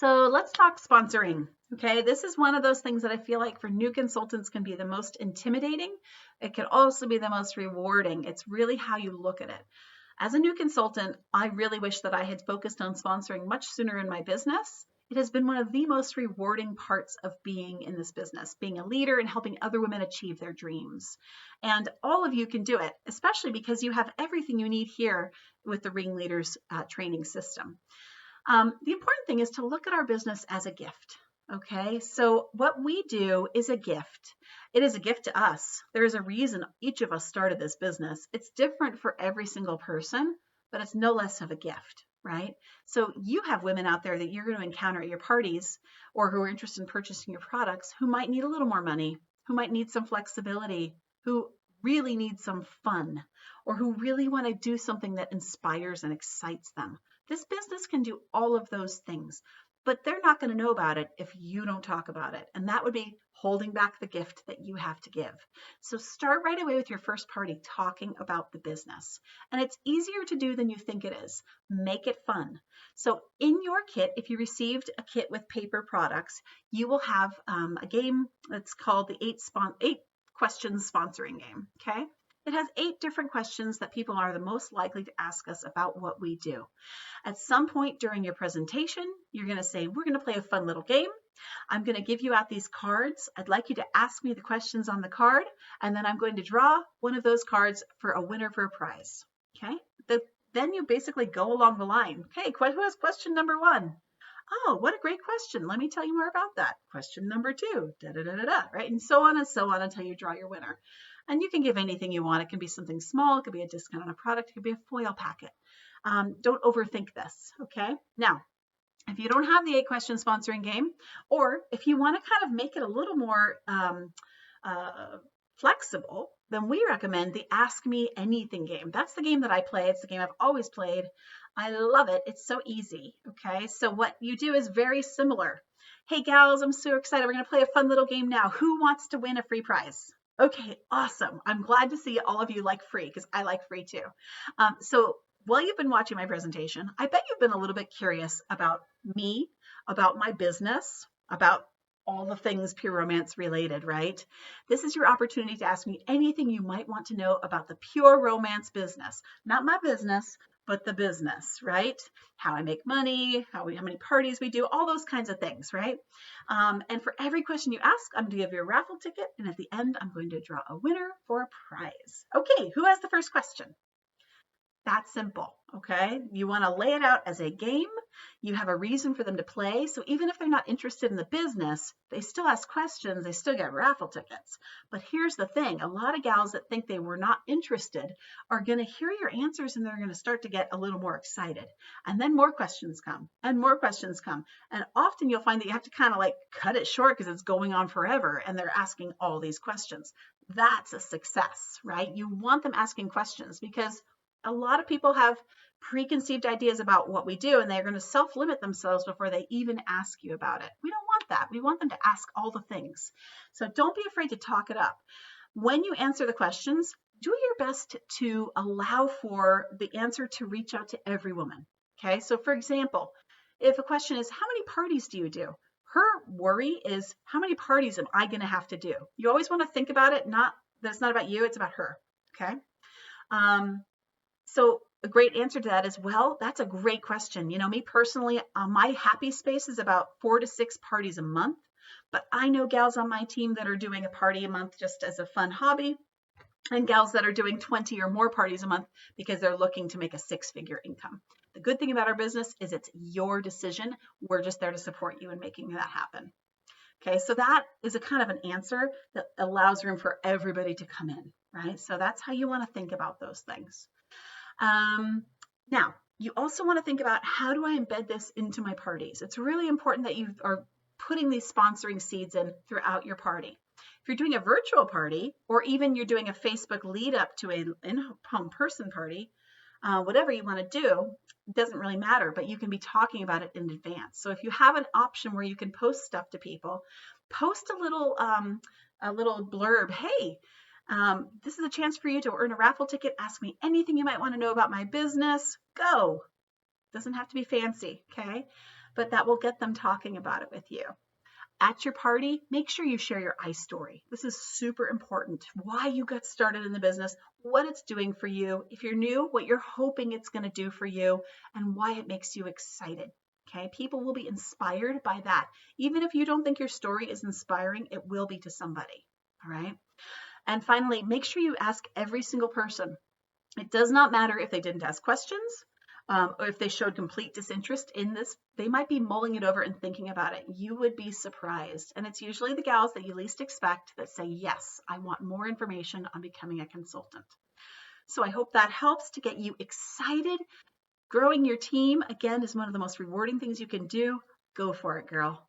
So let's talk sponsoring. Okay, this is one of those things that I feel like for new consultants can be the most intimidating. It can also be the most rewarding. It's really how you look at it. As a new consultant, I really wish that I had focused on sponsoring much sooner in my business. It has been one of the most rewarding parts of being in this business, being a leader and helping other women achieve their dreams. And all of you can do it, especially because you have everything you need here with the Ring Leaders training system. The important thing is to look at our business as a gift. Okay, so what we do is a gift. It is a gift to us. There is a reason each of us started this business. It's different for every single person, but it's no less of a gift, right? So you have women out there that you're going to encounter at your parties or who are interested in purchasing your products who might need a little more money, who might need some flexibility, who really need some fun, or who really want to do something that inspires and excites them. This business can do all of those things, but they're not going to know about it if you don't talk about it. And that would be holding back the gift that you have to give. So start right away with your first party talking about the business. And it's easier to do than you think it is. Make it fun. So in your kit, if you received a kit with paper products, you will have a game that's called the 8 questions sponsoring game. Okay. It has 8 different questions that people are the most likely to ask us about what we do. At some point during your presentation, you're going to say, we're going to play a fun little game. I'm going to give you out these cards. I'd like you to ask me the questions on the card, and then I'm going to draw one of those cards for a winner for a prize. Okay? Then you basically go along the line. Okay, who has question number 1? Oh, what a great question. Let me tell you more about that. Question number 2, right? And so on until you draw your winner. And you can give anything you want. It can be something small. It could be a discount on a product. It could be a foil packet. Don't overthink this, okay? Now, if you don't have the 8 question sponsoring game, or if you want to kind of make it a little more flexible, then we recommend the Ask Me Anything game. That's the game that I play. It's the game I've always played. I love it. It's so easy, okay? So what you do is very similar. Hey, gals, I'm so excited. We're going to play a fun little game now. Who wants to win a free prize? Okay, awesome. I'm glad to see all of you like free because I like free too. So while you've been watching my presentation, I bet you've been a little bit curious about me, about my business, about all the things Pure Romance related, right? This is your opportunity to ask me anything you might want to know about the Pure Romance business. Not my business, but the business, right? How I make money, how many parties we do, all those kinds of things, right? And for every question you ask, I'm going to give you a raffle ticket. And at the end, I'm going to draw a winner for a prize. Okay, who has the first question? That's simple, okay? You want to lay it out as a game. You have a reason for them to play. So even if they're not interested in the business, they still ask questions, they still get raffle tickets. But here's the thing, a lot of gals that think they were not interested are going to hear your answers and they're going to start to get a little more excited. And then more questions come and more questions come. And often you'll find that you have to kind of like cut it short because it's going on forever and they're asking all these questions. That's a success, right? You want them asking questions because a lot of people have preconceived ideas about what we do and they're going to self-limit themselves before they even ask you about it. We don't want that. We want them to ask all the things. So don't be afraid to talk it up. When you answer the questions, do your best to allow for the answer to reach out to every woman. Okay, so for example, if a question is, how many parties do you do? Her worry is, how many parties am I going to have to do? You always want to think about it, not that it's not about you, it's about her. Okay. So a great answer to that is, well, that's a great question. You know, me personally, my happy space is about 4 to 6 parties a month, but I know gals on my team that are doing a party a month just as a fun hobby, and gals that are doing 20 or more parties a month because they're looking to make a 6-figure income. The good thing about our business is it's your decision. We're just there to support you in making that happen. Okay, so that is a kind of an answer that allows room for everybody to come in, right? So that's how you want to think about those things. Now, you also want to think about, how do I embed this into my parties? It's really important that you are putting these sponsoring seeds in throughout your party. If you're doing a virtual party, or even you're doing a Facebook lead up to an in-home person party, whatever you want to do, it doesn't really matter, but you can be talking about it in advance. So if you have an option where you can post stuff to people, post a little blurb. Hey, this is a chance for you to earn a raffle ticket. Ask me anything you might want to know about my business. Go. Doesn't have to be fancy, okay? but that will get them talking about it with you. At your party, make sure you share your I story. This is super important. Why you got started in the business, what it's doing for you. If you're new, what you're hoping it's going to do for you, and why it makes you excited. Okay, people will be inspired by that. Even if you don't think your story is inspiring, it will be to somebody. All right. And finally, make sure you ask every single person. It does not matter if they didn't ask questions, or if they showed complete disinterest in this. They might be mulling it over and thinking about it. You would be surprised. And it's usually the gals that you least expect that say, yes, I want more information on becoming a consultant. So I hope that helps to get you excited. Growing your team, again, is one of the most rewarding things you can do. Go for it, girl.